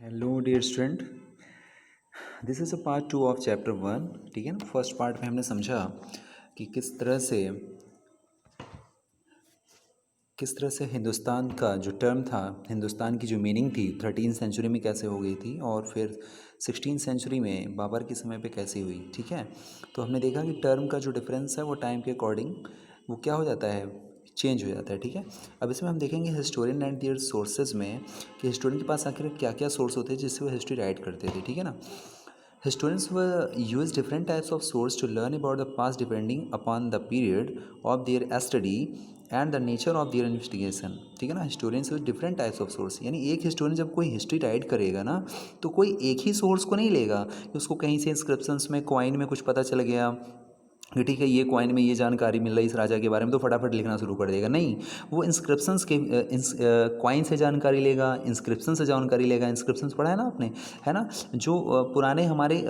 Hello dear student, this is a part 2 of chapter 1। ठीक है ना। फर्स्ट पार्ट में हमने समझा कि किस तरह से हिंदुस्तान का जो टर्म था, हिंदुस्तान की जो मीनिंग थी 13th सेंचुरी में कैसे हो गई थी और फिर 16th सेंचुरी में बाबर के समय पे कैसे हुई। ठीक है। तो हमने देखा कि टर्म का जो डिफरेंस है वो टाइम के अकॉर्डिंग वो क्या हो जाता है, चेंज हो जाता है। ठीक है। अब इसमें हम देखेंगे हिस्टोरियन एंड देयर सोर्सेज में कि हिस्टोरियन के पास आखिर क्या क्या सोर्स होते हैं जिससे वो हिस्ट्री राइट करते थे। ठीक है ना। Historians will use different types of source to learn about the past depending upon the period of their study and the nature of their investigation। ठीक है ना। Historians use different types of source, यानी एक historian जब कोई history right करेगा ना तो कोई एक ही सोर्स को नहीं लेगा कि उसको कहीं से इंस्क्रिप्शंस में कॉइन में कुछ पता चल गया कि ठीक है ये कॉइन में ये जानकारी मिल रही इस राजा के बारे में तो फटाफट लिखना शुरू कर देगा। नहीं, वो इंस्क्रिप्शंस के कॉइन से जानकारी लेगा, इंस्क्रिप्शन से जानकारी लेगा। इंस्क्रिप्शंस पढ़ा है ना आपने, है ना। जो पुराने हमारे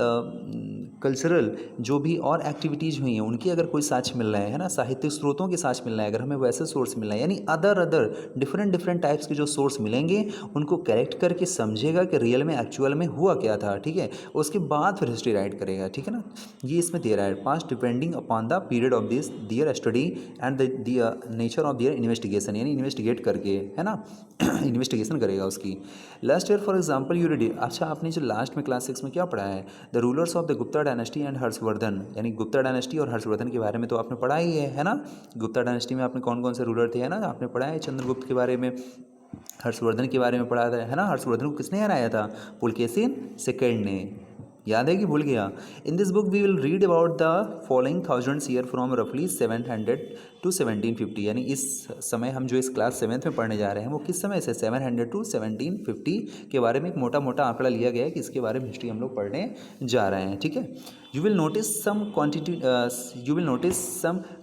कल्चरल जो भी और एक्टिविटीज़ हुई हैं उनकी अगर कोई साक्ष्य मिल रहा है ना, साहित्यिक स्रोतों के साक्ष्य मिल रहा है, अगर हमें वैसे सोर्स मिल रहा है, यानी अदर डिफरेंट टाइप्स के जो सोर्स मिलेंगे उनको करेक्ट करके समझेगा कि रियल में एक्चुअल में हुआ क्या था। ठीक है। उसके बाद फिर हिस्ट्री राइट करेगा। ठीक है ना। ये इसमें दे रहा है, past depending upon the period of this their study and the nature of their investigation, यानी इन्वेस्टिगेट करके, है ना। इन्वेस्टिगेशन करेगा उसकी। Last year for example you read, अच्छा आपने जो लास्ट में क्लास 6 में क्या पढ़ा है, the rulers of the Gupta dynasty and Harshvardhan, यानी गुप्ता डायनेस्टी और हर्षवर्धन के बारे में तो आपने पढ़ा ही है ना। गुप्ता डायनेस्टी में आपने कौन कौन से रूलर थे, है ना, आपने पढ़ा है। चंद्रगुप्त के बारे में, हर्षवर्धन के बारे में पढ़ा था, है ना। हर्षवर्धन को किसने हराया था, पुलकेशिन सेकंड ने। याद है कि भूल गया। In this book we will read about the following thousands year from रफली 700 टू 1750, यानी इस समय हम जो इस क्लास 7th में पढ़ने जा रहे हैं वो किस समय से 700 टू 1750 के बारे में एक मोटा मोटा आंकड़ा लिया गया है कि इसके बारे में हिस्ट्री हम लोग पढ़ने जा रहे हैं। ठीक है। You will notice some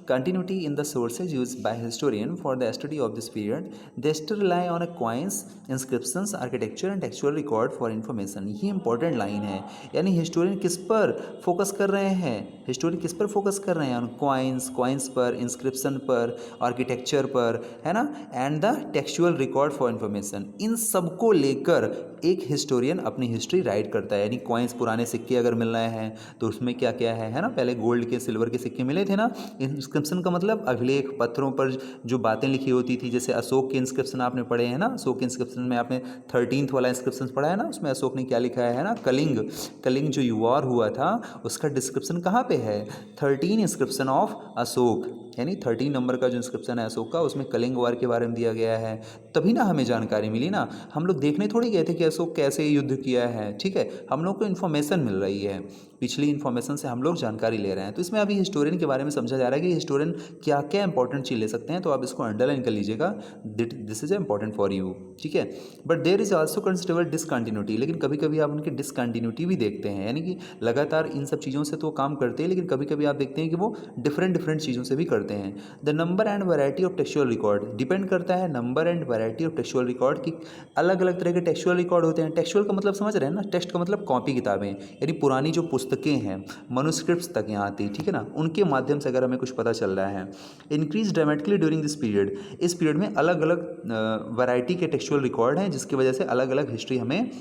continuity in the sources used by historian for the study of this period. They still rely on a coins, inscriptions, architecture and textual record for information। ये important line है, यानी historian किस पर focus कर रहे हैं, historian किस पर फोकस कर रहे हैं, कॉइन्स पर, इंस्क्रिप्शन पर, आर्किटेक्चर पर, है ना, and the textual record for information. इन सबको लेकर एक हिस्टोरियन अपनी हिस्ट्री राइट करता है। यानी कॉइन्स, पुराने सिक्के अगर मिल रहे हैं तो उसमें क्या क्या है ना, पहले गोल्ड के सिल्वर के सिक्के मिले थे ना। इंस्क्रिप्शन का मतलब अभिलेख, पत्थरों पर जो बातें लिखी होती थी, जैसे अशोक के इंस्क्रिप्शन आपने पढ़े हैं ना। अशोक के इंस्क्रिप्शन में आपने 13th वाला इंस्क्रिप्शन पढ़ा है ना, उसमें अशोक ने क्या लिखा है ना, कलिंग जो वॉर हुआ था उसका डिस्क्रिप्शन कहाँ पे है, 13 इंस्क्रिप्शन ऑफ अशोक, यानी 13 नंबर का जो इंस्क्रिप्शन है अशोक का उसमें कलिंग वार के बारे में दिया गया है। तभी ना हमें जानकारी मिली ना, हम लोग देखने थोड़ी गए थे कि अशोक कैसे युद्ध किया है। ठीक है। हम लोग को इन्फॉर्मेशन मिल रही है, पिछली इन्फॉर्मेशन से हम लोग जानकारी ले रहे हैं। तो इसमें अभी हिस्टोरियन के बारे में समझा जा रहा है कि हिस्टोरियन क्या क्या इंपॉर्टेंट चीज़ ले सकते हैं, तो आप इसको अंडरलाइन कर लीजिएगा, this is important for you. ठीक है। But there is also considerable discontinuity, लेकिन कभी कभी आप उनकी डिसकंटिन्यूटी भी देखते हैं, यानी कि लगातार इन सब चीज़ों से तो काम करते हैं लेकिन कभी कभी आप देखते हैं कि वो डिफरेंट चीज़ों से भी करते हैं। The number and variety of textual record, depend करता है number and variety of textual record की। अलग अलग तरह के टेक्सचुअल रिकॉर्ड होते हैं। टेक्सचुअल का मतलब समझ रहे हैं ना, टेक्स्ट का मतलब कॉपी किताबें, यानी पुरानी जो पुस्तकें हैं, मनुस्क्रिप्ट्स तक यहाँ आती, ठीक है ना, उनके माध्यम से अगर हमें कुछ पता चल रहा है। Increase dramatically during this period, इस पीरियड में अलग अलग वैरायटी के टेक्सचुअल रिकॉर्ड हैं जिसकी वजह से अलग अलग हिस्ट्री हमें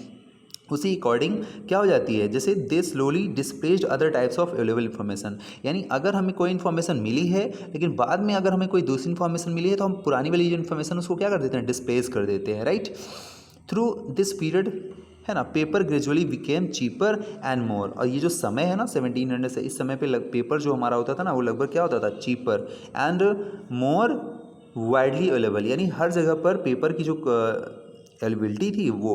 उसी अकॉर्डिंग क्या हो जाती है, जैसे they slowly displaced other types of available information, यानी अगर हमें कोई इन्फॉर्मेशन मिली है लेकिन बाद में अगर हमें कोई दूसरी इन्फॉर्मेशन मिली है तो हम पुरानी वाली जो इन्फॉर्मेशन उसको क्या कर देते हैं, डिस्प्लेस कर देते हैं। राइट। थ्रू दिस पीरियड, है ना, paper gradually became cheaper and more, और ये जो समय है ना 1700 से, इस समय पे पेपर जो हमारा होता था ना वो लगभग क्या होता था, cheaper and more widely available, यानी हर जगह पर पेपर की जो अवेलेबिलिटी थी वो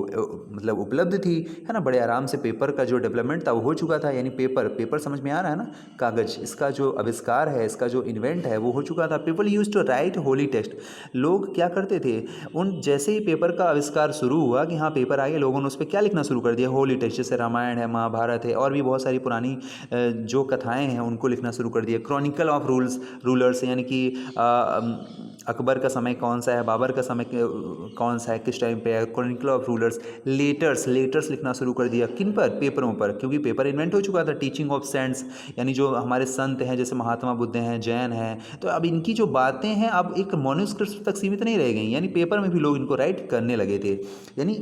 मतलब उपलब्ध थी, है ना। बड़े आराम से पेपर का जो डेवलपमेंट था वो हो चुका था, यानी पेपर समझ में आ रहा है ना, कागज़, इसका जो आविष्कार है, इसका जो इन्वेंट है वो हो चुका था। People use to write holy text, लोग क्या करते थे, उन जैसे ही पेपर का आविष्कार शुरू हुआ कि हाँ पेपर आ गया, लोगों ने उस पर क्या लिखना शुरू कर दिया, होली टेक्स्ट, जैसे रामायण है, महाभारत है और भी बहुत सारी पुरानी जो कथाएँ हैं उनको लिखना शुरू कर दिया। क्रॉनिकल ऑफ रूलर्स, यानी कि अकबर का समय कौन सा है, बाबर का समय कौन सा है, किस टाइम पे है, क्रॉनिकल ऑफ रूलर्स। लेटर्स लिखना शुरू कर दिया, किन पर, पेपरों पर, क्योंकि पेपर इन्वेंट हो चुका था। टीचिंग ऑफ सेंट्स, यानी जो हमारे संत हैं जैसे महात्मा बुद्ध हैं, जैन हैं, तो अब इनकी जो बातें हैं अब एक मॉन्यूस्क्रिप्ट तक सीमित नहीं रह गई, यानी पेपर में भी लोग इनको राइट करने लगे थे। यानी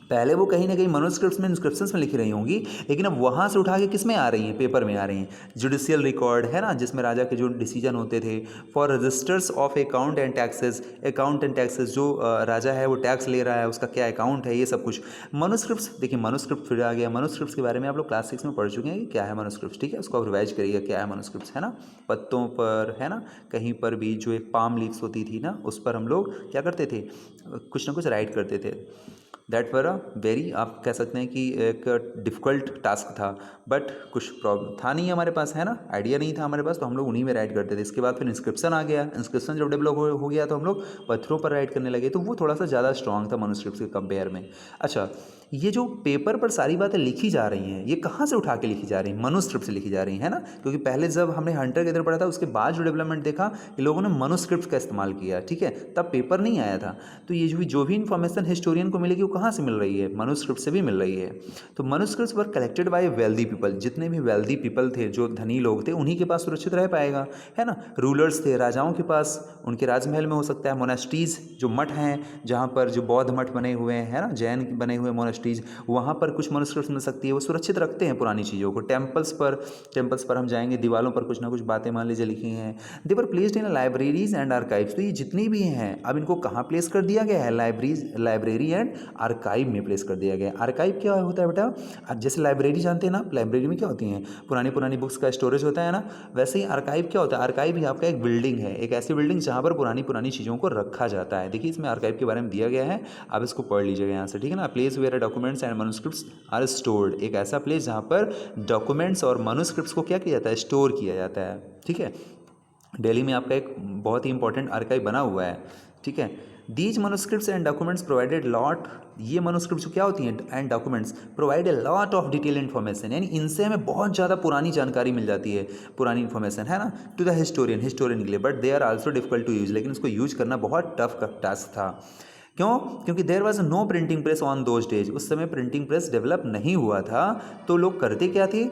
पहले वो कहीं ना कहीं मनुस्क्रिप्ट्स में इंस्क्रिप्शंस में लिखी रही होंगी, लेकिन अब वहाँ से उठा के किस में आ रही हैं, पेपर में आ रही हैं। जुडिशियल रिकॉर्ड है ना, जिसमें राजा के जो डिसीजन होते थे। For registers of account and taxes, जो राजा है वो टैक्स ले रहा है, उसका क्या अकाउंट है, ये सब कुछ। मनुस्क्रिप्ट्स, देखिए मनुस्क्रिप्ट फिर आ गया। मनुस्क्रिप्ट्स के बारे में आप लोग क्लास 6 में पढ़ चुके हैं कि क्या है मनुस्क्रिप्ट्स, ठीक है, उसको आप रिवाइज करिएगा क्या है मनुस्क्रिप्ट्स, है ना। पत्तों पर, है ना, कहीं पर भी जो एक पाम लीव्स होती थी ना, उस पर हम लोग क्या करते थे, कुछ ना कुछ राइट करते थे। दैट वर अ वेरी, आप कह सकते हैं कि एक डिफ़िकल्ट टास्क था, बट कुछ प्रॉब्लम था नहीं हमारे पास, है ना, आइडिया नहीं था हमारे पास, तो हम लोग उन्हीं में राइट करते थे। इसके बाद फिर इंस्क्रिप्शन आ गया। इंस्क्रिप्शन जब डेवलप हो गया तो हम लोग पत्थरों पर राइट करने लगे, तो वो थोड़ा सा ज़्यादा स्ट्रॉन्ग था मनुस्क्रिप्ट के कंपेयर में। अच्छा, ये जो पेपर पर सारी बातें लिखी जा रही हैं, ये कहाँ से उठा के लिखी जा रही हैं, मनुस्क्रिप्ट से लिखी जा रही हैं, है ना। क्योंकि पहले जब हमने हंटर गैदर पढ़ा था, उसके बाद जो डेवलपमेंट देखा कि लोगों ने मनुस्क्रिप्ट का इस्तेमाल किया, ठीक है, तब पेपर नहीं आया था। तो ये जो भी इन्फॉर्मेशन हिस्टोरियन को मिलेगी वो कहाँ से मिल रही है, मनुस्क्रिप्ट से भी मिल रही है। तो manuscripts were collected by wealthy people, जितने भी वेल्दी पीपल थे, जो धनी लोग थे, उन्हीं के पास सुरक्षित रह पाएगा, है ना। रूलर्स थे, राजाओं के पास, उनके राजमहल में हो सकता है। मोनास्ट्रीज, जो मठ हैं, जहाँ पर जो बौद्ध मठ बने हुए हैं, है ना, जैन बने हुए मोनास्ट्रीज, वहाँ पर कुछ मनुस्क्रिप्ट्स मिल सकती है, वो सुरक्षित रखते हैं पुरानी चीज़ों को। टेम्पल्स पर हम जाएंगे, दीवारों पर कुछ ना कुछ बातें मान लीजिए लिखी हैं। They were placed in libraries and archives, तो ये जितनी भी हैं अब इनको कहाँ प्लेस कर दिया गया है, लाइब्रेरी एंड आर्काइव में प्लेस कर दिया गया है। आर्काइव क्या होता है बेटा, अब जैसे लाइब्रेरी जानते हैं ना, लाइब्रेरी में क्या होती हैं, पुरानी पुरानी बुक्स का स्टोरेज होता है ना, वैसे ही आर्काइव क्या होता है, आर्काइव भी आपका एक बिल्डिंग है, एक ऐसी बिल्डिंग जहाँ पर पुरानी पुरानी चीज़ों को रखा जाता है। देखिए इसमें आर्काइव के बारे में दिया गया है, आप इसको पढ़ लीजिएगा यहाँ से, ठीक है ना। Place where documents and manuscripts are stored, एक ऐसा प्लेस जहाँ पर डॉक्यूमेंट्स और मनुस्क्रिप्ट्स को क्या किया जाता है, स्टोर किया जाता है, ठीक है। दिल्ली में आपका एक बहुत ही इंपॉर्टेंट आर्काइव बना हुआ है, ठीक है। These manuscripts and documents provided lot, ये मनुस्क्रिप्ट्स जो क्या होती हैं and documents provide a lot of detail information, यानी इनसे हमें बहुत ज़्यादा पुरानी जानकारी मिल जाती है, पुरानी इन्फॉर्मेशन, है ना, टू द हिस्टोरियन के लिए। But they are also difficult to use, लेकिन उसको यूज करना बहुत टफ का टास्क था। क्यों? क्योंकि there was no printing press on those days, उस समय प्रिंटिंग प्रेस डेवलप नहीं हुआ था। तो लोग करते क्या थे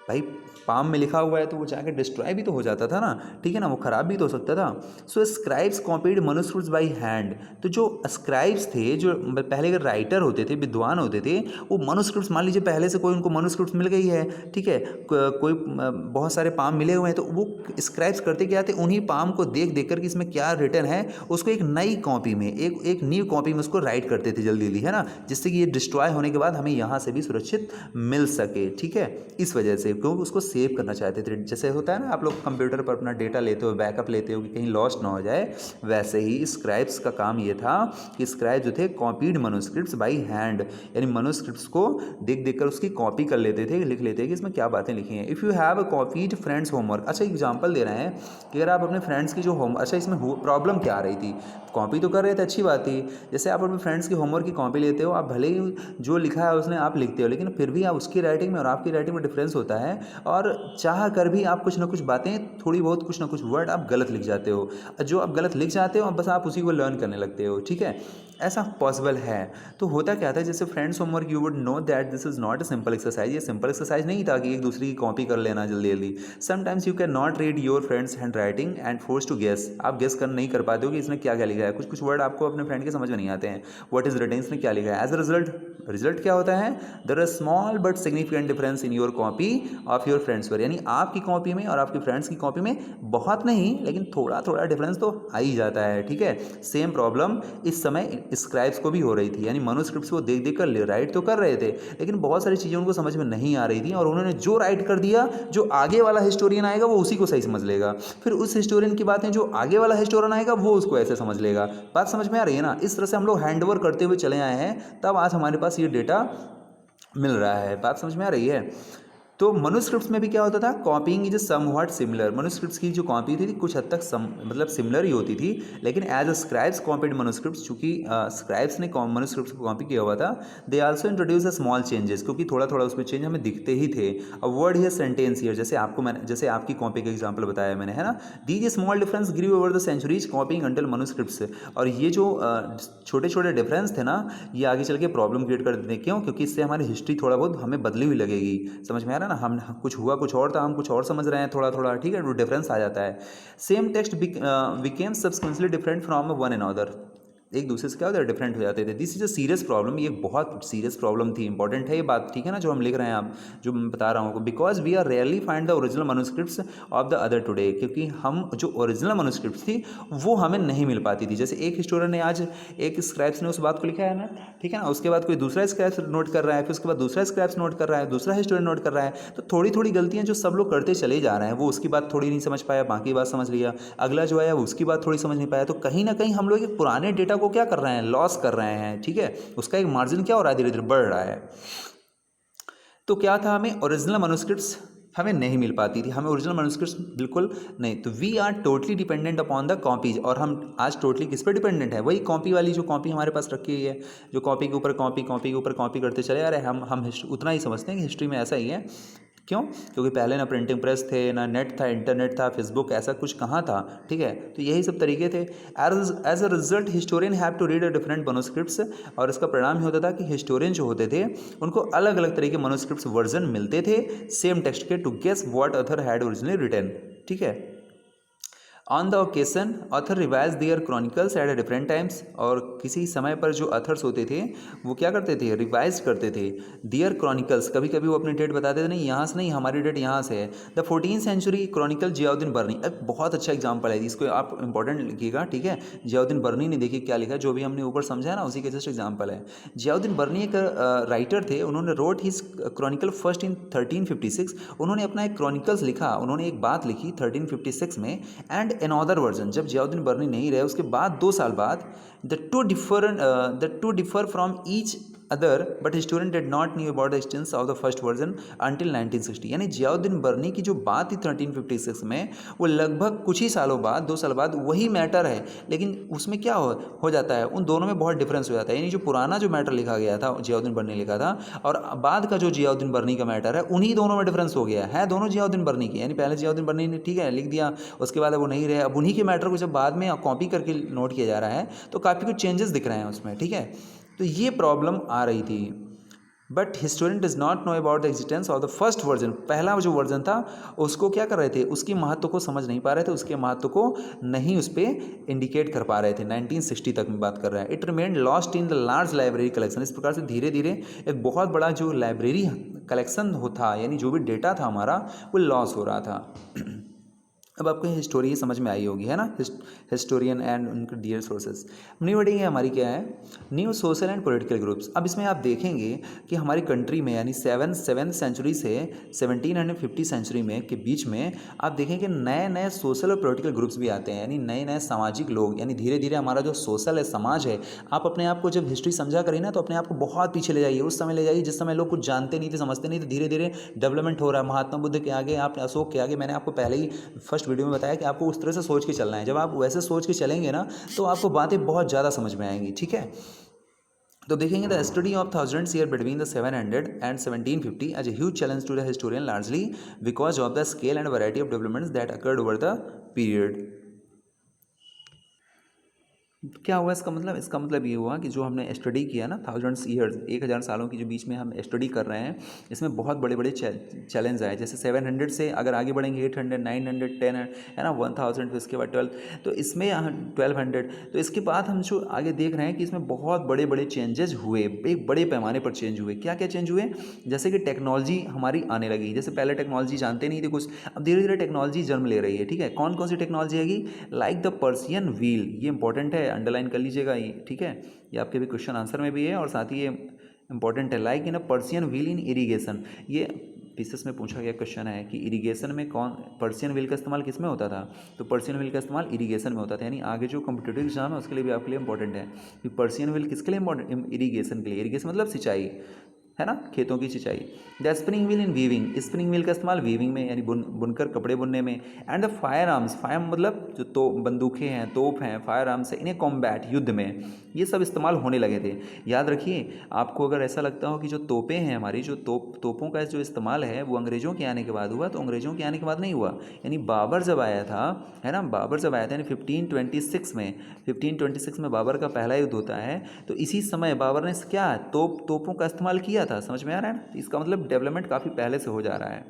भाई, पाम में लिखा हुआ है तो वो जाके डिस्ट्रॉय भी तो हो जाता था ना, ठीक है ना, वो ख़राब भी तो हो सकता था। सो स्क्राइब्स कॉपीड मनुस्क्रिप्ट्स बाय हैंड, तो जो स्क्राइब्स थे, जो पहले के राइटर होते थे, विद्वान होते थे, वो मनुस्क्रिप्ट्स, मान लीजिए पहले से कोई उनको मनुस्क्रिप्ट्स मिल गई है, ठीक है, कोई बहुत सारे पाम मिले हुए हैं, तो वो स्क्राइब्स करते क्या थे, उन्हीं पाम को देख देख कर कि इसमें क्या रिटर्न है, उसको एक नई कॉपी में, एक न्यू कॉपी में उसको राइट करते थे जल्दी जल्दी, है ना, जिससे कि ये डिस्ट्रॉय होने के बाद हमें यहाँ से भी सुरक्षित मिल सके, ठीक है। इस वजह से क्योंकि उसको सेव करना चाहते थे, जैसे होता है ना आप लोग कंप्यूटर पर अपना डेटा लेते हो, बैकअप लेते हो कि कहीं लॉस्ट ना हो जाए, वैसे ही स्क्राइब्स का काम ये था कि स्क्राइब जो थे कॉपीड मनुस्क्रिप्ट्स बाय हैंड, यानी मनुस्क्रिप्ट्स को देख देख कर उसकी कॉपी कर लेते थे, लिख लेते कि इसमें क्या बातें लिखी हैं। If you have a copied friends homework, अच्छा एग्जाम्पल दे रहे हैं कि अगर आप अपने फ्रेंड्स की जो अच्छा इसमें प्रॉब्लम क्या आ रही थी, कॉपी तो कर रहे थे, अच्छी बात थी, जैसे आप अपने फ्रेंड्स की होमवर्क की कॉपी लेते हो, आप भले ही जो लिखा है उसने आप लिखते हो, लेकिन फिर भी आप उसकी राइटिंग में और आपकी राइटिंग में डिफरेंस होता है, और चाह कर भी आप कुछ ना कुछ बातें, थोड़ी बहुत कुछ ना कुछ वर्ड आप गलत लिख जाते हो, जो आप गलत लिख जाते हो अब बस आप उसी को लर्न करने लगते हो, ठीक है, ऐसा पॉसिबल है। तो होता क्या था, जैसे friends homework, you would know that this is not a simple exercise, ये सिंपल एक्सरसाइज नहीं था कि एक दूसरे की कॉपी कर लेना जल्दी जल्दी। Sometimes you can not read your friends hand writing and force to guess, आप गेस कर नहीं कर पाते हो कि इसने क्या क्या लिखा है, कुछ कुछ वर्ड आपको अपने फ्रेंड के समझ में नहीं आते हैं, व्हाट इज रिटन, इसने क्या लिखा है। एज अ रिजल्ट क्या होता है, there are small but significant difference in your copy of your friends पर, यानी आपकी कॉपी में और आपके फ्रेंड्स की कॉपी में बहुत नहीं लेकिन थोड़ा थोड़ा डिफरेंस तो आ ही जाता है, ठीक है। सेम प्रॉब्लम इस समय स्क्राइब्स को भी हो रही थी, यानी मनुस्क्रिप्ट्स को देख देख कर राइट तो कर रहे थे, लेकिन बहुत सारी चीज़ें उनको समझ में नहीं आ रही थी, और उन्होंने जो राइट कर दिया, जो आगे वाला हिस्टोरियन आएगा वो उसी को सही समझ लेगा, फिर उस हिस्टोरियन की बातें जो आगे वाला हिस्टोरियन आएगा वो उसको ऐसे समझ लेगा। बात समझ में आ रही है ना, इस तरह से हम लोग हैंडओवर करते हुए चले आए हैं, तब आज हमारे पास ये डेटा मिल रहा है। बात समझ में आ रही है। तो मनुस्क्रिप्ट्स में भी क्या होता था, कॉपीइंग इज समव्हाट सिमिलर, मनुस्क्रिप्ट्स की जो कॉपी थी कुछ हद तक मतलब सिमिलर ही होती थी, लेकिन as a scribes copied manuscripts, चूंकि स्क्राइब्स ने मनुस्क्रिप्ट्स को कॉपी किया हुआ था, they also introduce a small changes, क्योंकि थोड़ा थोड़ा उसमें चेंज हमें दिखते ही थे। A word here, sentence here, जैसे आपकी कॉपी का एग्जाम्पल बताया मैंने, है ना, these small difference grew over the centuries copying until manuscripts, और ये जो छोटे छोटे डिफरेंस थे ना, ये आगे चल के प्रॉब्लम क्रिएट कर देते हैं। क्यों? क्योंकि इससे हमारी हिस्ट्री थोड़ा बहुत हमें बदली हुई लगेगी, समझ में आ रहा है ना, हम कुछ हुआ कुछ और था, हम कुछ और समझ रहे हैं थोड़ा थोड़ा, ठीक है, तो डिफरेंस आ जाता है। Same text became subsequently different from one another, एक दूसरे से क्या होता है, डिफरेंट हो जाते थे। This is a serious problem, ये बहुत सीरियस प्रॉब्लम थी, इंपॉर्टेंट है ये बात, ठीक है ना, जो हम लिख रहे हैं आप, जो मैं बता रहा हूँ, because we are rarely find the original manuscripts of the other today, क्योंकि हम जो ओरिजिनल मनुस्क्रिप्ट थी वो हमें नहीं मिल पाती थी। जैसे एक हिस्टोरियन ने आज एक स्क्रैप्स ने उस बात को लिखा है ना, ठीक है ना, उसके बाद कोई दूसरा स्क्रैप्स नोट कर रहा है, फिर उसके बाद दूसरा स्क्रैप्स नोट कर रहा है, दूसरा हिस्टोरियन नोट कर रहा है, तो थोड़ी थोड़ी गलतियाँ जो सब लोग करते चले जा रहे हैं, वो उसकी बात थोड़ी नहीं समझ पाया, बाकी बात समझ लिया, अगला जो है उसकी बात थोड़ी समझ नहीं पाया, तो कहीं ना कहीं हम लोग एक पुराने डेटा को क्या कर रहे हैं, लॉस कर रहे हैं, ठीक है, उसका एक मार्जिन क्या हो रहा है, धीरे धीरे बढ़ रहा है। तो क्या था, हमें ओरिजिनल मनुस्क्रिप्ट्स हमें नहीं मिल पाती थी, हमें ओरिजिनल मनुस्क्रिप्ट्स बिल्कुल नहीं, तो we are totally dependent upon the copies, और हम आज टोटली किस पर डिपेंडेंट है, वही कॉपी वाली जो कॉपी हमारे पास रखी हुई है, जो कॉपी के ऊपर कॉपी, कॉपी के ऊपर कॉपी करते चले आ रहे हैं। हम उतना ही समझते हैं कि हिस्ट्री में ऐसा ही है। क्यों? क्योंकि पहले ना प्रिंटिंग प्रेस थे, ना नेट था, इंटरनेट था, फेसबुक, ऐसा कुछ कहाँ था, ठीक है, तो यही सब तरीके थे। As a result historian have to read a different manuscripts, और इसका परिणाम ये होता था कि हिस्टोरियन जो होते थे उनको अलग अलग तरह के मनुस्क्रिप्ट्स वर्जन मिलते थे सेम टेक्स्ट के, to guess what author had originally written, ठीक है। On the occasion author revise their chronicles at different times, और किसी समय पर जो अथर्स होते थे वो क्या करते थे, रिवाइज करते थे दियर क्रॉनिकल्स, कभी कभी वो अपनी डेट बताते थे, नहीं यहाँ से नहीं, हमारी डेट यहाँ से है। The 14th century chronicle Ziauddin Barani, अब बहुत अच्छा एग्जाम्पल है, इसको आप इंपॉर्टेंट लिखिएगा, ठीक है। जियाउद्दीन बर्नी ने देखिए क्या लिखा, जो भी हमने ऊपर समझा है ना उसी के जस्ट एग्जाम्पल है। जियाउद्दीन बर्नी एक राइटर थे, उन्होंने road his Chronicle first in 1356, उन्होंने अपना एक क्रॉनिकल्स लिखा, उन्होंने एक बात लिखी 1356 में, एंड अनदर वर्जन, जब जियाउद्दीन बर्नी नहीं रहे उसके बाद 2 साल बाद, the two differ from each other, but historian did not knew about the expanse of the first version until 1960, यानी जियाउद्दीन बर्नी की जो बात थी 1356 में, वो लगभग कुछ ही सालों बाद, 2 साल बाद वही मैटर है, लेकिन उसमें क्या हो जाता है, उन दोनों में बहुत डिफरेंस हो जाता है, यानी जो पुराना जो मैटर लिखा गया था, जियाउद्दीन बर्नी लिखा था, और बाद का जो जियाउद्दीन बर्नी का मैटर है, उन्हीं दोनों में डिफरेंस हो गया है, दोनों जियाउद्दीन बर्नी के, यानी पहले जियाउद्दीन बर्नी ने ठीक है लिख दिया, उसके बाद वो नहीं रहे, अब उन्हीं के मैटर को जब बाद में कॉपी करके नोट किया जा रहा है तो काफ़ी कुछ चेंजेस दिख रहे हैं उसमें, ठीक है, तो ये प्रॉब्लम आ रही थी। But historian does not know about the existence of the first version, पहला जो वर्जन था उसको क्या कर रहे थे, उसकी महत्व को समझ नहीं पा रहे थे, उसके महत्व को नहीं उस पर इंडिकेट कर पा रहे थे। 1960 तक में बात कर रहे हैं। It remained lost in the large library collection, इस प्रकार से धीरे धीरे एक बहुत बड़ा जो लाइब्रेरी कलेक्शन था, यानी जो भी डेटा था हमारा वो लॉस हो रहा था। अब आपको हिस्टोरी समझ में आई होगी, है ना, हिस्टोरियन एंड उनके डियर सोर्सेज। न्यू हेडिंग है हमारी क्या है, new social and political groups. अब इसमें आप देखेंगे कि हमारी कंट्री में यानी सेवन्थ सेंचुरी से 1750 सेंचुरी में के बीच में आप देखेंगे नए नए सोशल और पॉलिटिकल ग्रुप्स भी आते हैं, यानी नए नए सामाजिक लोग, यानी धीरे धीरे हमारा जो सोशल है, समाज है, आप अपने आप को जब हिस्ट्री समझा करें ना तो अपने आप को बहुत पीछे ले जाइए, उस समय ले जाइए जिस समय लोग कुछ जानते नहीं थे, समझते नहीं थे, धीरे धीरे डेवलपमेंट हो रहा है। महात्मा बुद्ध के आगे, आप अशोक के आगे, मैंने आपको पहले ही फर्स्ट वीडियो में बताया कि आपको उस तरह से सोच के चलना है। जब आप वैसे सोच के चलेंगे ना तो आपको बातें बहुत ज़्यादा समझ में आएंगी, ठीक है। तो देखेंगे the study of thousands year between the 700 and 1750 as a huge challenge to the historian, largely because of the scale and variety of developments that occurred over the period. क्या हुआ इसका मतलब? इसका मतलब ये हुआ कि जो हमने स्टडी किया ना, थाउजेंड्स ईयर्स, 1000 सालों की जो बीच में हम स्टडी कर रहे हैं, इसमें बहुत बड़े बड़े चैलेंज आए। जैसे 700 से अगर आगे बढ़ेंगे 800, 900, 10 है ना, 1000, फिर इसके बाद 12, तो इसमें 1200, तो इसके बाद हम जो आगे देख रहे हैं कि इसमें बहुत बड़े बड़े चेंजेस हुए, एक बड़े पैमाने पर चेंज हुए। क्या क्या चेंज हुए? जैसे कि टेक्नोलॉजी हमारी आने लगी। जैसे पहले टेक्नोलॉजी जानते नहीं थे कुछ, अब धीरे धीरे टेक्नोलॉजी जन्म ले रही है, ठीक है। कौन कौन सी टेक्नोलॉजी आएगी? लाइक द पर्सियन व्हील, ये इंपॉर्टेंट है, अंडरलाइन कर लीजिएगा ये, ठीक है, ये आपके भी क्वेश्चन आंसर में भी है और साथ ही ये इंपॉर्टेंट है। Like in a Persian wheel in irrigation, ये पीसेस में पूछा गया क्वेश्चन है कि इरीगेशन में कौन, पर्सियन व्हील का इस्तेमाल किस में होता था? तो पर्सियन व्हील का इस्तेमाल इरीगेशन में होता था, यानी आगे जो कॉम्पिटिटिव एग्जाम है उसके लिए भी आपके लिए इंपॉर्टेंट है कि पर्सियन व्हील किसके लिए इंपॉर्टेंट? इरीगेशन के लिए। इरीगेशन मतलब सिंचाई, है ना, खेतों की सिंचाई। The spinning wheel in weaving, spinning wheel का इस्तेमाल वीविंग में, यानी बुनकर कपड़े बुनने में। And the fire arms, fire मतलब जो तो बंदूकें हैं, तोप हैं, फायर आर्म्स है, इन्हें कॉम्बैट, युद्ध में ये सब इस्तेमाल होने लगे थे। याद रखिए, आपको अगर ऐसा लगता हो कि जो तोपें हैं हमारी, जो तोपों का जो इस्तेमाल है वो अंग्रेज़ों के आने के बाद हुआ, तो अंग्रेज़ों के आने के बाद नहीं हुआ। यानी बाबर जब आया था, है ना, बाबर जब आया था यानी 1526 में बाबर का पहला युद्ध होता है, तो इसी समय बाबर ने क्या तोपों का इस्तेमाल किया था। समझ में आ रहा है ना? इसका मतलब डेवलपमेंट काफ़ी पहले से हो जा रहा है।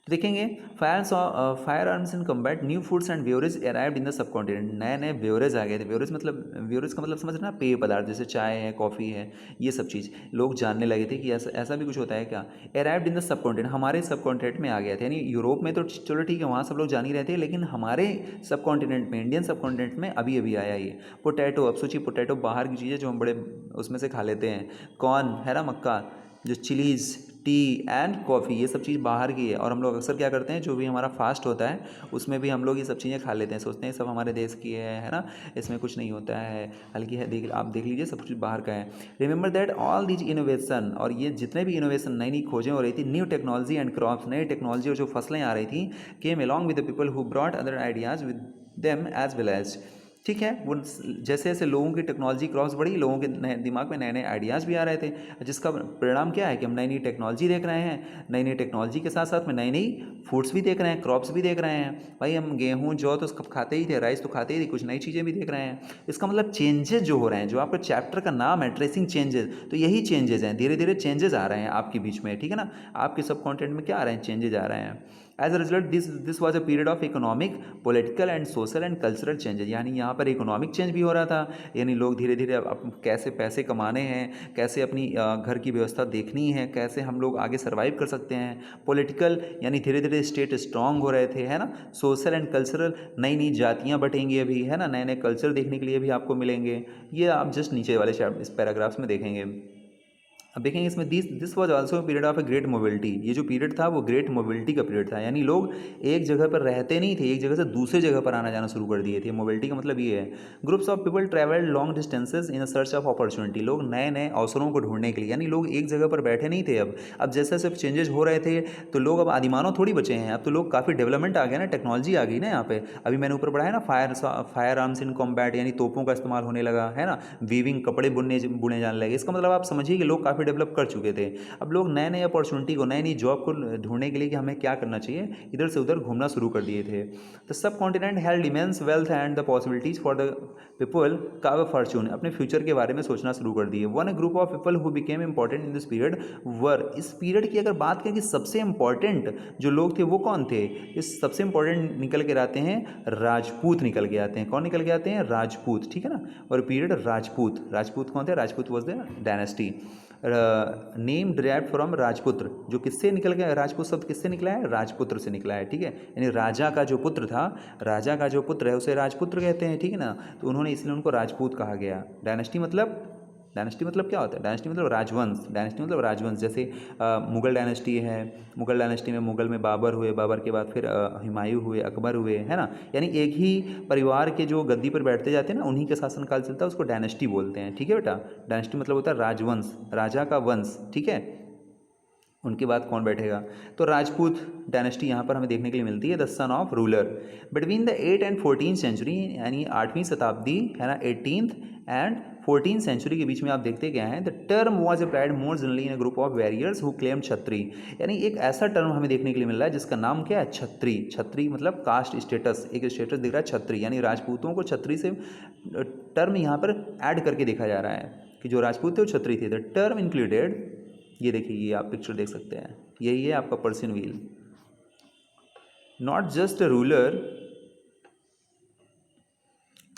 देखेंगे fire arms in combat, new foods and beverage arrived in the sub continent. नए नए बेवरेज आ गए थे। बेवरेज का मतलब समझ रहे ना, पेय पदार्थ जैसे चाय है, कॉफ़ी है, ये सब चीज़ लोग जानने लगे थे कि ऐसा ऐसा भी कुछ होता है क्या। Arrived in the sub continent, हमारे सब कॉन्टिनेंट में आ गया था। यानी यूरोप में तो चलो ठीक है, वहाँ सब लोग जान ही रहे थे, लेकिन हमारे सब कॉन्टिनेंट में, इंडियन सब कॉन्टिनेंट में अभी अभी आया ये पोटैटो। अब सोचिए, पोटैटो बाहर की चीज़ है जो हम बड़े उसमें से खा लेते हैं। कॉर्न है ना, मक्का, जो चिलीज़, टी एंड कॉफ़ी, ये सब चीज़ बाहर की है। और हम लोग अक्सर क्या करते हैं, जो भी हमारा फास्ट होता है उसमें भी हम लोग ये सब चीज़ें खा लेते हैं, सोचते हैं सब हमारे देश की है ना, इसमें कुछ नहीं होता है, हल्की है। आप देख लीजिए, सब कुछ बाहर का है। Remember that all these innovation, और ये जितने भी इनोवेशन, नई नई खोजें हो रही थी, न्यू टेक्नोलॉजी एंड क्रॉप्स, नई टेक्नोलॉजी और जो फसलें आ रही थी, came along with the people who brought other ideas with them as well as. ठीक है, वो जैसे जैसे लोगों की टेक्नोलॉजी क्रॉस बढ़ी, लोगों के नए दिमाग में नए नए आइडियाज़ भी आ रहे थे, जिसका परिणाम क्या है कि हम नई नई टेक्नोलॉजी देख रहे हैं। नई नई टेक्नोलॉजी के साथ साथ में नई नई फूड्स भी देख रहे हैं, क्रॉप्स भी देख रहे हैं। भाई हम गेहूँ जौ तो खाते ही थे, राइस तो खाते ही थे, कुछ नई चीज़ें भी देख रहे हैं। इसका मतलब चेंजेस जो हो रहे हैं, जो आपका चैप्टर का नाम है ट्रेसिंग चेंजेस, तो यही चेंजेस हैं। धीरे धीरे चेंजेस आ रहे हैं आपके बीच में, ठीक है ना। आपके सब कॉन्टेंट में क्या आ रहे हैं, चेंजेस आ रहे हैं। As a result this was a period of economic, political and social and cultural changes. यानी यहाँ पर इकोनॉमिक चेंज भी हो रहा था, यानी लोग धीरे धीरे अब कैसे पैसे कमाने हैं, कैसे अपनी घर की व्यवस्था देखनी है, कैसे हम लोग आगे सर्वाइव कर सकते हैं। पॉलिटिकल यानी धीरे धीरे स्टेट स्ट्रांग हो रहे थे, है ना। सोशल एंड कल्चरल, नई नई जातियाँ बटेंगी अभी, है ना, नए नए कल्चर देखने के लिए भी आपको मिलेंगे। ये आप जस्ट नीचे वाले इस पैराग्राफ्स में देखेंगे। अब देखेंगे इसमें this was also period of a great mobility. ये जो पीरियड था वो ग्रेट मोबिलिटी का पीरियड था, यानी लोग एक जगह पर रहते नहीं थे, एक जगह से दूसरे जगह पर आना जाना शुरू कर दिए थे। मोबिलिटी का मतलब ये है, groups of people travelled long distances in search of opportunity. लोग नए नए अवसरों को ढूंढने के लिए, यानी लोग एक जगह पर बैठे नहीं थे। अब जैसे जैसे चेंजेस हो रहे थे तो लोग अब आदिमानव थोड़ी बचे हैं, अब तो लोग काफ़ी डेवलपमेंट आ गया ना, टेक्नोलॉजी आ गई ना यहाँ पे। अभी मैंने ऊपर पढ़ा है ना, फायर आर्म्स इन कॉम्बैट, यानी तोपों का इस्तेमाल होने लगा, है ना। वीविंग, कपड़े बुने जाने लगे। इसका मतलब आप समझिए कि लोग काफ़ी डेवलप कर चुके थे। अब लोग नए नए अपॉर्चुनिटी को, नई नई जॉब को ढूंढने के लिए कि हमें क्या करना चाहिए, इधर से उधर घूमना शुरू कर दिए थे। The subcontinent held immense wealth and the possibilities for the people carve fortune, अपने फ्यूचर के बारे में सोचना शुरू कर दिए। One group of people who became important in this period were, इस पीरियड की अगर बात करें कि सबसे इंपॉर्टेंट जो लोग थे वो कौन थे, इस सबसे इंपॉर्टेंट निकल के आते हैं राजपूत निकल के आते हैं। कौन निकल के आते हैं, राजपूत, ठीक है ना। और पीरियड राजपूत, राजपूत कौन थे, Rajput was the dynasty. Name derived from राजपुत्र, जो किससे निकल गया, राजपूत शब्द किससे निकला है, राजपुत्र से निकला है, ठीक है। यानी राजा का जो पुत्र था, राजा का जो पुत्र है उसे राजपुत्र कहते हैं, ठीक है ना। तो उन्होंने, इसलिए उनको राजपूत कहा गया। डायनेस्टी मतलब क्या होता है, डायनेस्टी मतलब राजवंश, डायनेस्टी मतलब राजवंश। जैसे मुगल डायनेस्टी है, मुगल डायनेस्टी में मुगल में बाबर हुए, बाबर के बाद फिर हुमायूं हुए, अकबर हुए, है ना। यानी एक ही परिवार के जो गद्दी पर बैठते जाते हैं ना, उन्हीं का शासनकाल चलता है, उसको डायनेस्टी बोलते हैं, ठीक है बेटा। डायनेस्टी मतलब होता है राजवंश, राजा का वंश, ठीक है। उनके बाद कौन बैठेगा, तो राजपूत डायनेस्टी यहाँ पर हमें देखने के लिए मिलती है। The son of ruler between the 8 and 14 century, यानी 8वीं शताब्दी, है ना, 18th एंड 14 सेंचुरी के बीच में आप देखते क्या हैं, the term was applied more generally in a group of warriors who claim छत्री। यानी एक ऐसा टर्म हमें देखने के लिए मिल रहा है जिसका नाम क्या है, छत्री। छत्री मतलब कास्ट स्टेटस, एक स्टेटस दिख रहा है छत्री, यानी राजपूतों को छत्री से टर्म यहाँ पर ऐड करके देखा जा रहा है कि जो राजपूत थे वो छत्री थे। द टर्म इंक्लूडेड, ये देखिए, ये आप पिक्चर देख सकते हैं, यही है आपका Persian wheel. Not just a ruler,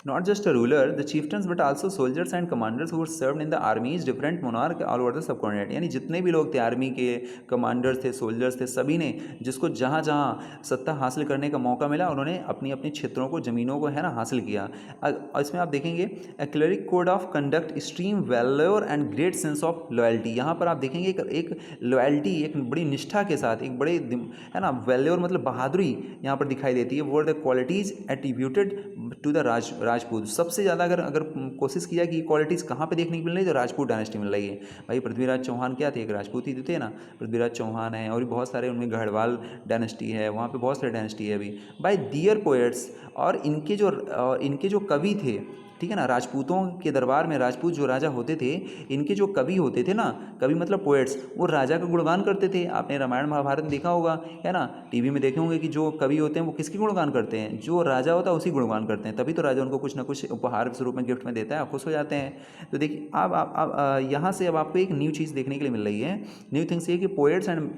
not just a ruler, the chieftains, but also soldiers and commanders who were served in the armies, different monarch all over the subcontinent। यानी जितने भी लोग थे, आर्मी के कमांडर्स थे, soldiers थे, सभी ने, जिसको जहाँ जहाँ सत्ता हासिल करने का मौका मिला, उन्होंने अपनी अपनी क्षेत्रों को, ज़मीनों को, है ना, हासिल किया। इसमें आप देखेंगे a cleric code of conduct, extreme valour and great sense of loyalty. यहाँ पर आप देखेंगे एक लॉयल्टी, एक बड़ी निष्ठा के साथ, एक बड़े, है ना, वैल्योर मतलब बहादुरी यहाँ पर दिखाई देती है। वो the qualities attributed to the Rajput. सबसे ज़्यादा अगर कोशिश की जाए कि ये क्वालिटीज़ कहाँ पे देखने को मिल रही है, तो राजपूत डायनेस्टी मिल रही है। भाई पृथ्वीराज चौहान क्या थे, एक राजपूत ही थे ना। पृथ्वीराज चौहान है, और भी बहुत सारे, उनमें गढ़वाल डायनेस्टी है, वहाँ पे बहुत सारे डायनेस्टी है अभी। बाय दियर पोएट्स, और इनके जो कवि थे, ठीक है ना, राजपूतों के दरबार में राजपूत जो राजा होते थे, इनके जो कवि होते थे ना, कवि मतलब पोएट्स, वो राजा का गुणगान करते थे। आपने रामायण महाभारत में देखा होगा, है ना, टीवी में देखे होंगे कि जो कवि होते हैं वो किसकी गुणगान करते हैं, जो राजा होता है उसी गुणगान करते हैं। तभी तो राजा उनको कुछ ना कुछ उपहार स्वरूप में, गिफ्ट में देता है, खुश हो जाते हैं। तो देखिए अब यहाँ से अब आपको एक न्यू चीज़ देखने के लिए मिल रही है। न्यू थिंग्स ये कि poets and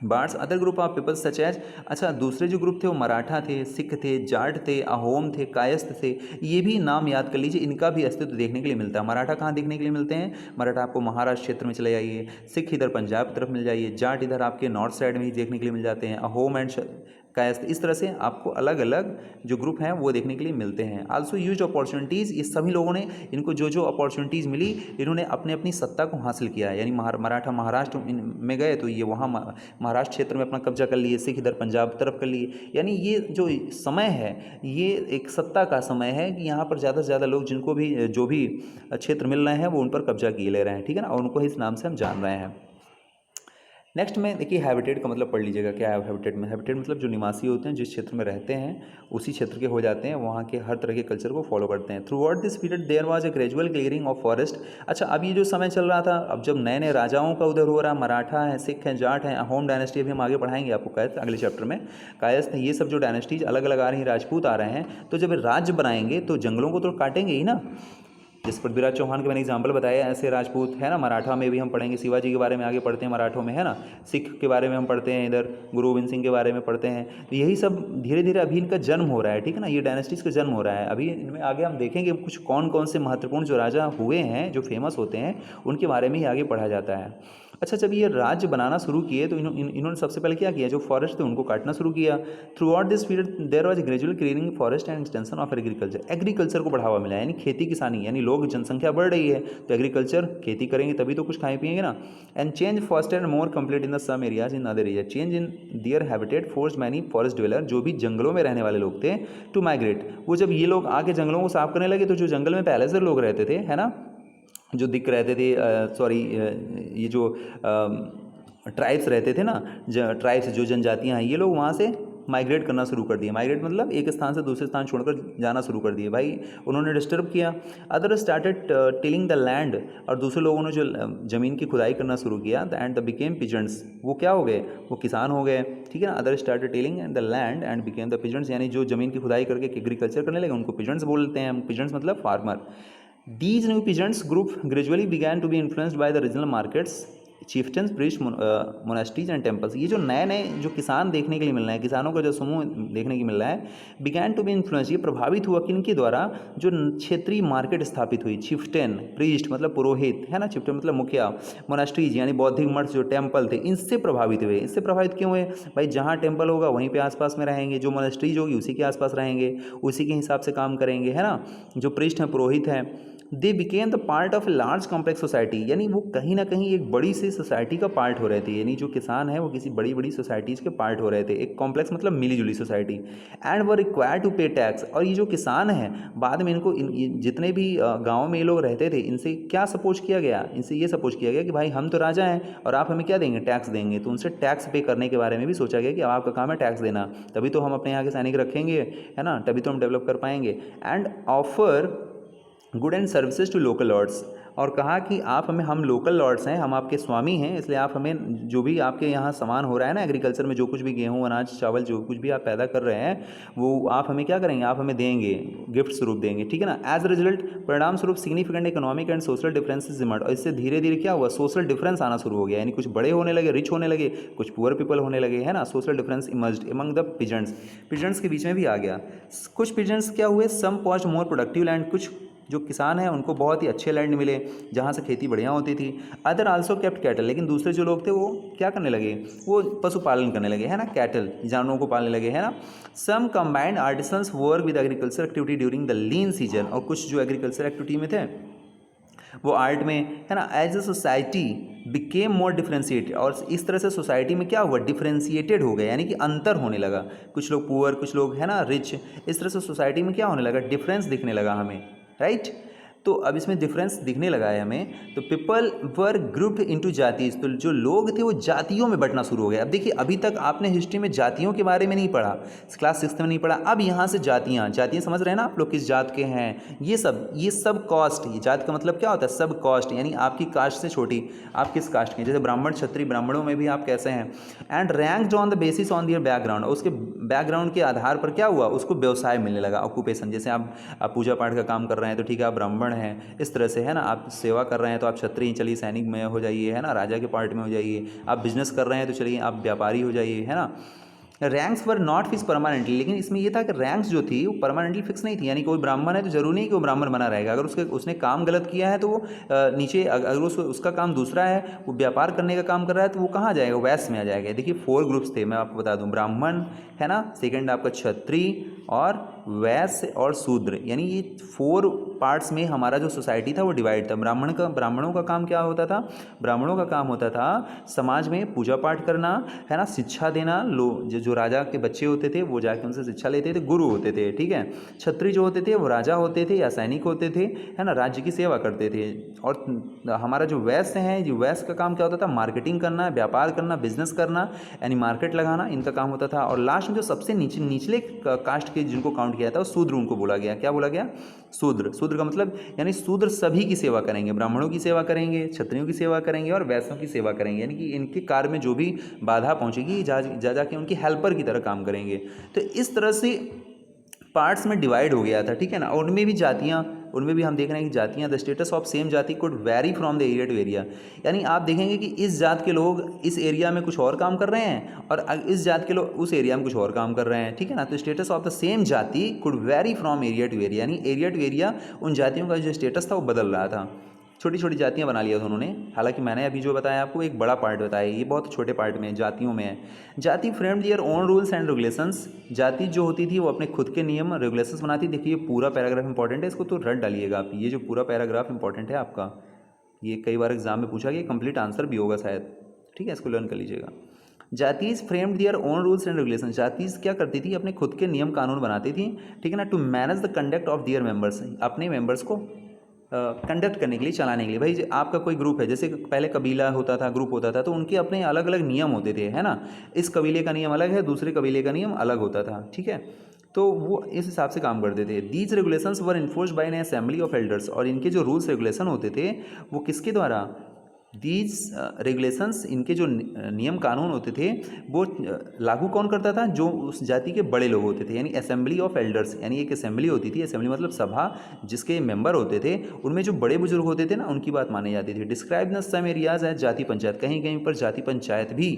bards other group of people such as, अच्छा दूसरे जो ग्रुप थे वो मराठा थे, सिख थे, जाट थे, अहोम थे, कायस्थ थे। ये भी नाम याद कर लीजिए, इनका भी अस्तित्व देखने के लिए मिलता है। मराठा कहाँ देखने के लिए मिलते हैं? मराठा आपको महाराष्ट्र क्षेत्र में चले जाइए, सिख इधर पंजाब की तरफ मिल जाइए, जाट इधर आपके नॉर्थ साइड में ही देखने के लिए मिल जाते हैं, अहोम एंड कायस्थ, इस तरह से आपको अलग अलग जो ग्रुप हैं वो देखने के लिए मिलते हैं। आल्सो यूज अपॉर्चुनिटीज़, ये सभी लोगों ने, इनको जो जो अपॉर्चुनिटीज़ मिली इन्होंने अपने अपनी सत्ता को हासिल किया। यानी मराठा महाराष्ट्र में गए तो ये वहाँ महाराष्ट्र क्षेत्र में अपना कब्जा कर लिए, सिख इधर पंजाब तरफ कर लिए। यानी ये जो समय है ये एक सत्ता का समय है कि यहाँ पर ज़्यादा से ज़्यादा लोग जिनको भी जो भी क्षेत्र मिल रहे हैं वो उन पर कब्जा किए ले रहे हैं, ठीक है ना, और उनको इस नाम से हम जान रहे हैं। नेक्स्ट में देखिए हैबिटेट का मतलब पढ़ लीजिएगा, क्या है हैबिटेट में? हैबिटेट मतलब जो निवासी होते हैं, जिस क्षेत्र में रहते हैं उसी क्षेत्र के हो जाते हैं, वहाँ के हर तरह के कल्चर को फॉलो करते हैं। Throughout this period there was a gradual clearing of forest. अच्छा अब ये जो समय चल रहा था, अब जब नए नए राजाओं का उधर हो रहा, मराठा है, सिख हैं, जाट हैं, अहोम डायनेस्टी अभी हम आगे पढ़ाएंगे आपको कायस्थ अगले चैप्टर में, कायस्थ, ये सब जो डायनेस्टीज अलग अलग आ रही हैं, राजपूत आ रहे हैं, तो जब राज्य बनाएंगे तो जंगलों को तो काटेंगे ही ना। जिस पृथ्वीराज चौहान के मैंने एग्जाम्पल बताया, ऐसे राजपूत है ना। मराठा में भी हम पढ़ेंगे, शिवाजी के बारे में आगे पढ़ते हैं मराठों में, है ना। सिख के बारे में हम पढ़ते हैं, इधर गुरु गोविंद सिंह के बारे में पढ़ते हैं। तो यही सब धीरे धीरे अभी इनका जन्म हो रहा है, ठीक है ना, ये डायनेस्टीज़ का जन्म हो रहा है। अभी इनमें आगे हम देखेंगे कुछ कौन कौन से महत्वपूर्ण जो राजा हुए हैं, जो फेमस होते हैं, उनके बारे में ही आगे पढ़ा जाता है। अच्छा जब ये राज्य बनाना शुरू किए तो इन्होंने सबसे पहले क्या किया, जो फॉरेस्ट थे उनको काटना शुरू किया। Throughout this period there was gradual clearing forest and extension of agriculture. Agriculture को बढ़ावा मिला, यानी खेती किसानी, यानी लोग जनसंख्या बढ़ रही है तो एग्रीकल्चर, खेती करेंगे तभी तो कुछ खाए पिएंगे ना। And change faster and more complete in the some areas in other area. Change in their habitat force many forest dweller, जो भी जंगलों में रहने वाले लोग थे, टू माइग्रेट। वो जब ये लोग आके जंगलों को साफ करने लगे तो जो जंगल में पहले से लोग रहते थे, है ना, जो दिख रहते थे, ये जो ट्राइब्स रहते थे ना, ट्राइब्स जो जनजातियाँ हैं, ये लोग वहाँ से माइग्रेट करना शुरू कर दिए। माइग्रेट मतलब एक स्थान से दूसरे स्थान छोड़कर जाना शुरू कर दिए, भाई उन्होंने डिस्टर्ब किया। Other started tilling the land, और दूसरे लोगों ने जो ज़मीन की खुदाई करना शुरू किया, एंड द बिकेम पिजेंट्स, वो क्या हो गए, वो किसान हो गए, ठीक है ना। Other started tilling and the land and became the peasants, यानी जो ज़मीन की खुदाई करके एग्रीकल्चर करने लगे उनको पिजेंट्स बोलते हैं। पिजेंट्स मतलब farmer. These new peasants group gradually began to be influenced by the regional markets, chieftains, priests, monasteries and temples। ये जो नए नए जो किसान देखने के लिए मिल रहे हैं, किसानों का जो समूह देखने के मिल रहा है, began to be influenced, ये प्रभावित हुआ किनके द्वारा, जो क्षेत्रीय मार्केट स्थापित हुई, चिफ्टेन, प्रीस्ट मतलब पुरोहित, है ना, चिफ्टेन मतलब मुखिया, मोनास्ट्रीज यानी बौद्धिक मठ जो टेम्पल थे, इनसे प्रभावित हुए। इससे प्रभावित क्यों हुए भाई, जहाँ टेम्पल होगा वहीं पे आसपास में रहेंगे, जो मोनास्ट्रीज होगी उसी के आसपास रहेंगे, उसी के हिसाब से काम करेंगे, है ना। जो प्रीस्ट हैं, पुरोहित हैं, they became the part of a large complex society, यानी वो कहीं ना कहीं एक बड़ी सी सोसाइटी का पार्ट हो रहे थे। यानी जो किसान है वो किसी बड़ी बड़ी सोसाइटीज़ के पार्ट हो रहे थे। एक कॉम्प्लेक्स मतलब मिली जुली सोसाइटी। एंड वो रिक्वायर टू पे टैक्स, और ये जो किसान हैं बाद में इनको जितने भी गाँव में ये लोग रहते थे, इनसे क्या सपोज किया गया, इनसे ये सपोज किया गया कि भाई हम तो राजा हैं और आप हमें क्या देंगे, टैक्स देंगे। तो उनसे टैक्स पे करने के बारे में भी सोचा गया कि अब आपका काम है टैक्स देना, तभी तो हम अपने यहाँ के सैनिक रखेंगे, है ना, तभी तो हम डेवलप कर पाएंगे। And offer good and services to local lords, और कहा कि आप हमें, हम लोकल लॉर्ड्स हैं, हम आपके स्वामी हैं, इसलिए आप हमें जो भी आपके यहाँ सामान हो रहा है ना एग्रीकल्चर में, जो कुछ भी गेहूँ अनाज चावल जो कुछ भी आप पैदा कर रहे हैं, वो आप हमें क्या करेंगे, आप हमें देंगे, गिफ्ट स्वरूप देंगे, ठीक है ना। एज अ रिजल्ट, परिणाम स्वरूप significant economic and social differences emerge, और इससे धीरे धीरे क्या हुआ, सोशल डिफरेंस आना शुरू हो गया। यानी कुछ बड़े होने लगे, रिच होने लगे, कुछ पुअर पीपल होने लगे, है ना। Social difference emerged among the peasants, peasants के बीच में भी आ गया। कुछ पिजेंट्स क्या हुए, सम पॉस्ट मोर प्रोडक्टिव लैंड, कुछ जो किसान हैं उनको बहुत ही अच्छे लैंड मिले जहाँ से खेती बढ़िया होती थी। अदर आल्सो केप्ट कैटल, लेकिन दूसरे जो लोग थे वो क्या करने लगे, वो पशुपालन करने लगे, है ना, कैटल जानवरों को पालने लगे, है ना। Some combined artisans work with agriculture activity during the lean season, और कुछ जो एग्रीकल्चर एक्टिविटी में थे वो आर्ट में, है ना। As a society became more differentiated, और इस तरह से सोसाइटी में क्या हुआ, डिफ्रेंशिएटेड हो गया, यानी कि अंतर होने लगा। कुछ लोग पुअर, कुछ लोग, है ना, रिच, इस तरह से सोसाइटी में क्या होने लगा, डिफरेंस दिखने लगा हमें, राइट। तो अब इसमें डिफरेंस दिखने लगा है हमें। तो पीपल वर ग्रुप्ड इनटू जातीज, तो जो लोग थे वो जातियों में बंटना शुरू हो गए। अब देखिए, अभी तक आपने हिस्ट्री में जातियों के बारे में नहीं पढ़ा, क्लास 6 में नहीं पढ़ा, अब यहाँ से जातियाँ समझ रहे हैं ना आप लोग, किस जात के हैं, ये सब कास्ट, ये जात का मतलब क्या होता है, सब कास्ट, यानी आपकी कास्ट से छोटी आप किस कास्ट के, जैसे ब्राह्मण क्षत्रिय, ब्राह्मणों में भी आप कैसे हैं। And ranked on the basis on their background, उसके बैकग्राउंड के आधार पर क्या हुआ, उसको व्यवसाय मिलने लगा, ऑक्यूपेशन। जैसे आप पूजा पाठ का काम कर रहे हैं तो ठीक है आप ब्राह्मण ब्राह्मण हैं, इस तरह से, है ना। आप सेवा कर रहे हैं तो आप क्षत्रिय, चलिए सैनिक में हो जाइए, है ना, राजा के पार्ट में हो जाइए। आप बिजनेस कर रहे हैं तो चलिए आप व्यापारी हो जाइए, है ना। Ranks were not fix permanently, लेकिन इसमें ये था कि रैंक्स जो थी वो परमानेंटली फिक्स नहीं थी। यानी कोई ब्राह्मण है तो जरूरी नहीं कि वो ब्राह्मण बना रहेगा। अगर उसने काम गलत किया है तो वो नीचे, अगर उसका काम दूसरा है, वो व्यापार करने का काम कर रहा है, तो वो कहाँ जाएगा, वैश्य में आ जाएगा। देखिए 4 ग्रुप्स थे, मैं आपको बता दूं, ब्राह्मण, है ना, सेकेंड आपका क्षत्रिय और वैश्य और शूद्र, यानी ये 4 पार्ट्स में हमारा जो सोसाइटी था वो डिवाइड था। ब्राह्मणों का काम क्या होता था, ब्राह्मणों का काम होता था समाज में पूजा पाठ करना, है ना, शिक्षा देना। जो राजा के बच्चे होते थे वो जाके उनसे शिक्षा लेते थे, गुरु होते थे, ठीक है। क्षत्रिय जो होते थे वो राजा होते थे या सैनिक होते थे, है ना, राज्य की सेवा करते थे। और हमारा जो वैश्य है, जो वैश्य का काम क्या होता था, मार्केटिंग करना, व्यापार करना, बिजनेस करना, यानी मार्केट लगाना, इनका काम होता था। और लास्ट में जो सबसे निचले कास्ट के जिनको काउंट किया था वो शूद्र उनको बोला गया। क्या बोला गया, शूद्र। शूद्र का मतलब यानी शूद्र सभी की सेवा करेंगे, ब्राह्मणों की सेवा करेंगे, क्षत्रियों की सेवा करेंगे और वैश्यों की सेवा करेंगे। यानी कि इनके कार्य में जो भी बाधा पहुंचेगी जाके उनकी हेल्पर की तरह काम करेंगे। तो इस तरह से पार्ट्स में डिवाइड हो गया था, ठीक है ना। और उनमें भी जातियाँ, उनमें भी हम देख रहे हैं कि जातियाँ, the status of same jati could vary from the area to area. यानी आप देखेंगे कि इस जात के लोग इस एरिया में कुछ और काम कर रहे हैं और इस जात के लोग उस एरिया में कुछ और काम कर रहे हैं, ठीक है ना। तो status of the same jati could vary from area to area, यानी एरिया टू एरिया उन जातियों का जो स्टेटस था वो बदल रहा था। छोटी छोटी जातियाँ बना लिया था उन्होंने। हालांकि मैंने अभी जो बताया आपको एक बड़ा पार्ट बताया, ये बहुत छोटे पार्ट में जातियों में है। जाति framed their own rules and regulations, जाति जो होती थी वो अपने खुद के नियम रेगुलेशंस बनाती। देखिए ये पूरा पैराग्राफ इंपॉर्टेंट है, इसको तो रट डालिएगा आप। ये जो पूरा पैराग्राफ इंपॉर्टेंट है आपका, ये कई बार एग्जाम में पूछा गया, कंप्लीट आंसर भी होगा शायद, ठीक है, इसको लर्न कर लीजिएगा। Jatis framed their own rules and regulation, jatis क्या करती थी, अपने खुद के नियम कानून बनाती थी, ठीक है ना। To manage the conduct of their members, अपने मेंबर्स को कंडक्ट करने के लिए, चलाने के लिए। भाई आपका कोई ग्रुप है, जैसे पहले कबीला होता था, ग्रुप होता था, तो उनके अपने अलग अलग नियम होते थे, है ना। इस कबीले का नियम अलग है, दूसरे कबीले का नियम अलग होता था, ठीक है। तो वो इस हिसाब से काम करते थे। These regulations were enforced by an assembly of elders, और इनके जो रूल्स रेगुलेशन होते थे वो किसके द्वारा, दीज रेगुलेशंस, इनके जो नियम कानून होते थे वो लागू कौन करता था, जो उस जाति के बड़े लोग होते थे, यानी असेंबली ऑफ एल्डर्स। यानी एक असेंबली होती थी, असेंबली मतलब सभा, जिसके मेंबर होते थे, उनमें जो बड़े बुजुर्ग होते थे ना, उनकी बात मानी जाती थी। Describe the some areas as jati panchayat, कहीं कहीं पर जाति पंचायत भी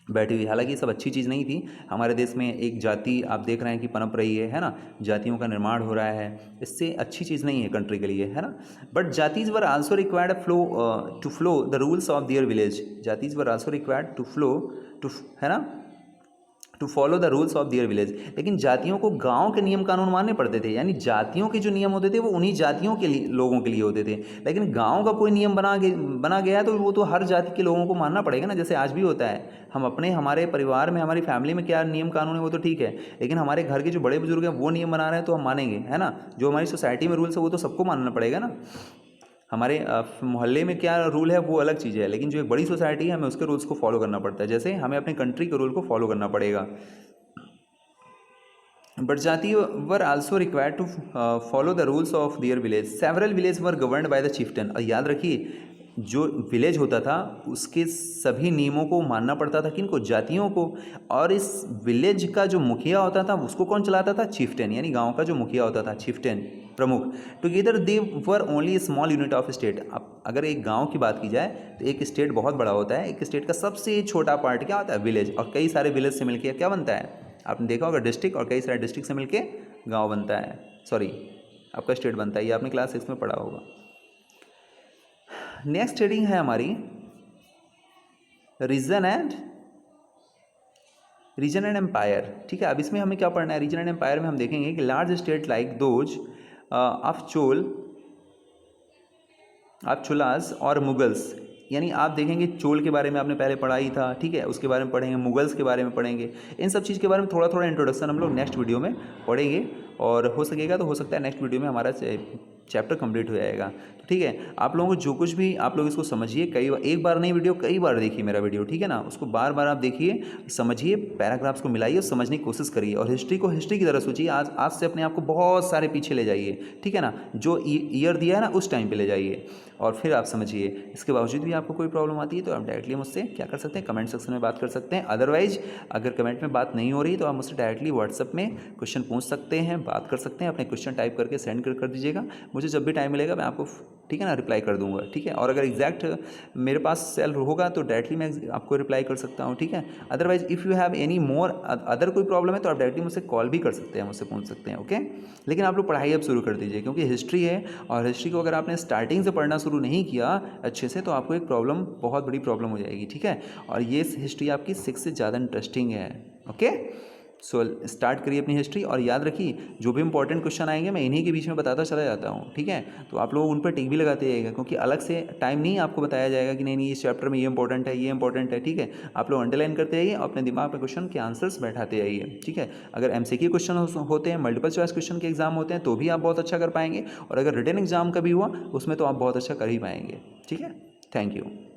बैठी हुई। हालांकि ये सब अच्छी चीज़ नहीं थी। हमारे देश में एक जाति आप देख रहे हैं कि पनप रही है ना, जातियों का निर्माण हो रहा है, इससे अच्छी चीज़ नहीं है कंट्री के लिए, है ना। But jatis were also required to flow the rules of their village, jatis were also required to flow to, है ना, to follow the rules of their village. लेकिन जातियों को गांव के नियम कानून मानने पड़ते थे, यानी जातियों के जो नियम होते थे वो उन्हीं जातियों के लिए, लोगों के लिए होते थे। लेकिन गांव का कोई नियम बना गया है तो वो तो हर जाति के लोगों को मानना पड़ेगा ना। जैसे आज भी होता है, हम अपने, हमारे परिवार में, हमारी फैमिली में क्या नियम कानून है वो तो ठीक है, लेकिन हमारे घर के जो बड़े बुजुर्ग हैं वो नियम बना रहे हैं तो हम मानेंगे, है ना। जो हमारी सोसाइटी में रूल्स है वो तो सबको मानना पड़ेगा ना। हमारे मोहल्ले में क्या रूल है वो अलग चीज़ है, लेकिन जो एक बड़ी सोसाइटी है हमें उसके रूल्स को फॉलो करना पड़ता है। जैसे हमें अपने कंट्री के रूल को फॉलो करना पड़ेगा। But jati were also required to follow the rules of their village. Several village were governed by the chieftain. और याद रखिए, जो विलेज होता था उसके सभी नियमों को मानना पड़ता था, किनको, जातियों को। और इस विलेज का जो मुखिया होता था उसको कौन चलाता था, चिफ्टन, यानी गांव का जो मुखिया होता था, चिफ्टन, प्रमुख। Together they were only A small unit of state. अब अगर एक गांव की बात की जाए तो एक स्टेट बहुत बड़ा होता है, एक स्टेट का सबसे छोटा पार्ट क्या होता है, विलेज। और कई सारे विलेज से मिलकर क्या बनता है, आपने देखा होगा, डिस्ट्रिक्ट, और कई सारे डिस्ट्रिक्ट से मिलके गांव बनता है, सॉरी आपका स्टेट बनता है। ये आपने क्लास 6 में पढ़ा होगा। नेक्स्ट हेडिंग है हमारी रीजन एंड एम्पायर, ठीक है। अब इसमें हमें क्या पढ़ना है, रीजन एंड एम्पायर में हम देखेंगे कि large state like those of Cholas और मुगल्स, यानी आप देखेंगे चोल के बारे में आपने पहले पढ़ा ही था, ठीक है, उसके बारे में पढ़ेंगे, मुगल्स के बारे में पढ़ेंगे। इन सब चीज़ के बारे में थोड़ा थोड़ा इंट्रोडक्शन हम लोग नेक्स्ट वीडियो में पढ़ेंगे, और हो सकेगा तो हो सकता है नेक्स्ट वीडियो में हमारा चैप्टर कंप्लीट हो जाएगा। ठीक है। आप लोगों को जो कुछ भी आप लोग इसको समझिए, कई बार, एक बार नहीं वीडियो, कई बार देखिए मेरा वीडियो, ठीक है ना। उसको बार बार आप देखिए, समझिए, पैराग्राफ्स को मिलाइए, समझने की कोशिश करिए और हिस्ट्री को हिस्ट्री की तरह सोचिए। आज से अपने आप को बहुत सारे पीछे ले जाइए, ठीक है ना। जो ईयर दिया है ना उस टाइम पे ले जाइए और फिर आप समझिए। इसके बावजूद भी आपको कोई प्रॉब्लम आती है तो आप डायरेक्टली मुझसे क्या कर सकते हैं, कमेंट सेक्शन में बात कर सकते हैं। अदरवाइज अगर कमेंट में बात नहीं हो रही तो आप मुझसे डायरेक्टली व्हाट्सअप में क्वेश्चन पूछ सकते हैं, बात कर सकते हैं। अपने क्वेश्चन टाइप करके सेंड कर दीजिएगा, मुझे जब भी टाइम मिलेगा मैं आपको, ठीक है ना, रिप्लाई कर दूंगा, ठीक है। और अगर एग्जैक्ट मेरे पास सेल होगा तो डायरेक्टली मैं आपको रिप्लाई कर सकता हूँ, ठीक है। Otherwise if you have any more other कोई प्रॉब्लम है तो आप डायरेक्टली मुझसे कॉल भी कर सकते हैं, मुझसे पूछ सकते हैं, ओके। लेकिन आप लोग पढ़ाई अब शुरू कर दीजिए, क्योंकि हिस्ट्री है और हिस्ट्री को अगर आपने स्टार्टिंग से पढ़ना शुरू नहीं किया अच्छे से तो आपको एक प्रॉब्लम, बहुत बड़ी प्रॉब्लम हो जाएगी, ठीक है। और ये हिस्ट्री आपकी 6 से ज़्यादा इंटरेस्टिंग है, ओके। सो स्टार्ट करिए अपनी हिस्ट्री और याद रखिए जो भी इंपॉर्टेंट क्वेश्चन आएंगे मैं इन्हीं के बीच में बताता चला जाता हूँ, ठीक है। तो आप लोग उन पर टिक भी लगाते जाइएगा, क्योंकि अलग से टाइम नहीं आपको बताया जाएगा कि नहीं इस चैप्टर में ये इंपॉर्टेंट है, ये इंपॉर्टेंट है, ठीक है। आप लोग अंडरलाइन करते जाइए और अपने दिमाग में क्वेश्चन के आंसर्स बैठाते जाइए, ठीक है। अगर MCQ क्वेश्चन होते हैं, मल्टीपल चॉइस क्वेश्चन के एग्जाम होते हैं तो भी आप बहुत अच्छा कर पाएंगे, और अगर रिटन एग्जाम का भी हुआ उसमें तो आप बहुत अच्छा कर ही पाएंगे, ठीक है। Thank you.